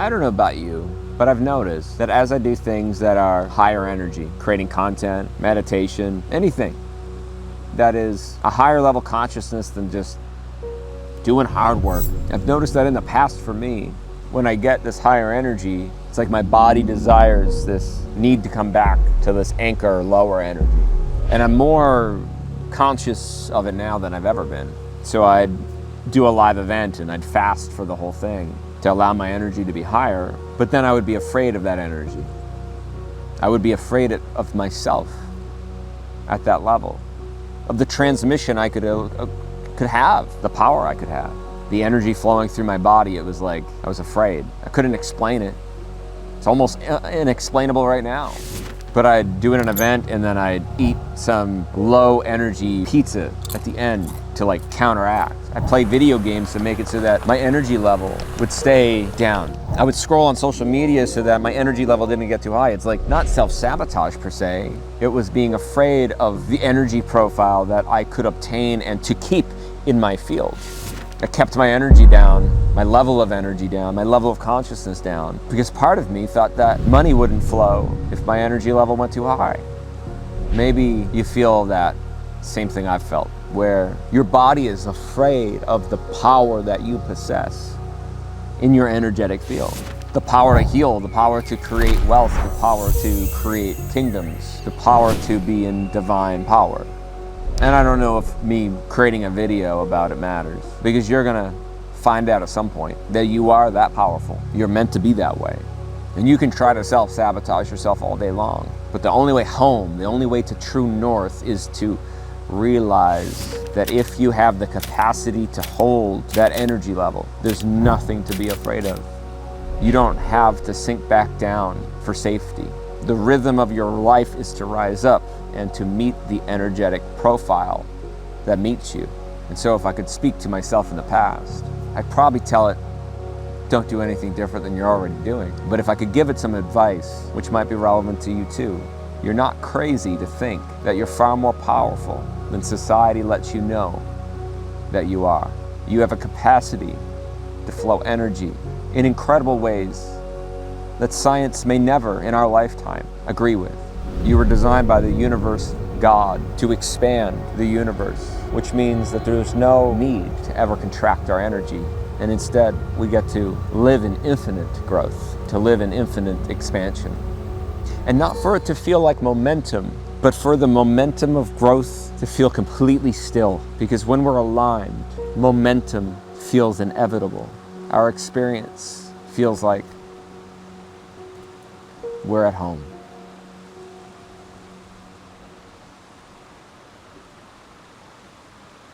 I don't know about you, but I've noticed that as I do things that are higher energy, creating content, meditation, anything that is a higher level consciousness than just doing hard work, I've noticed that in the past for me, when I get this higher energy, it's like my body desires this need to come back to this anchor, lower energy. And I'm more conscious of it now than I've ever been. So I'd do a live event and I'd fast for the whole thing to allow my energy to be higher, but then I would be afraid of that energy. I would be afraid of myself at that level, of the transmission I could have, the power I could have, the energy flowing through my body. It was like I was afraid. I couldn't explain it. It's almost inexplainable right now. But I'd do an event and then I'd eat some low energy pizza at the end to like counteract. I'd play video games to make it so that my energy level would stay down. I would scroll on social media so that my energy level didn't get too high. It's like not self-sabotage per se. It was being afraid of the energy profile that I could obtain and to keep in my field. I kept my energy down, my level of energy down, my level of consciousness down, because part of me thought that money wouldn't flow if my energy level went too high. Maybe you feel that same thing I've felt, where your body is afraid of the power that you possess in your energetic field. The power to heal, the power to create wealth, the power to create kingdoms, the power to be in divine power. And I don't know if me creating a video about it matters, because you're gonna find out at some point that you are that powerful. You're meant to be that way. And you can try to self-sabotage yourself all day long, but the only way home, the only way to true north is to realize that if you have the capacity to hold that energy level, there's nothing to be afraid of. You don't have to sink back down for safety. The rhythm of your life is to rise up and to meet the energetic profile that meets you. And so if I could speak to myself in the past, I'd probably tell it, don't do anything different than you're already doing. But if I could give it some advice, which might be relevant to you too, you're not crazy to think that you're far more powerful than society lets you know that you are. You have a capacity to flow energy in incredible ways that science may never in our lifetime agree with. You were designed by the universe God to expand the universe, which means that there's no need to ever contract our energy. And instead, we get to live in infinite growth, to live in infinite expansion. And not for it to feel like momentum, but for the momentum of growth to feel completely still. Because when we're aligned, momentum feels inevitable. Our experience feels like we're at home.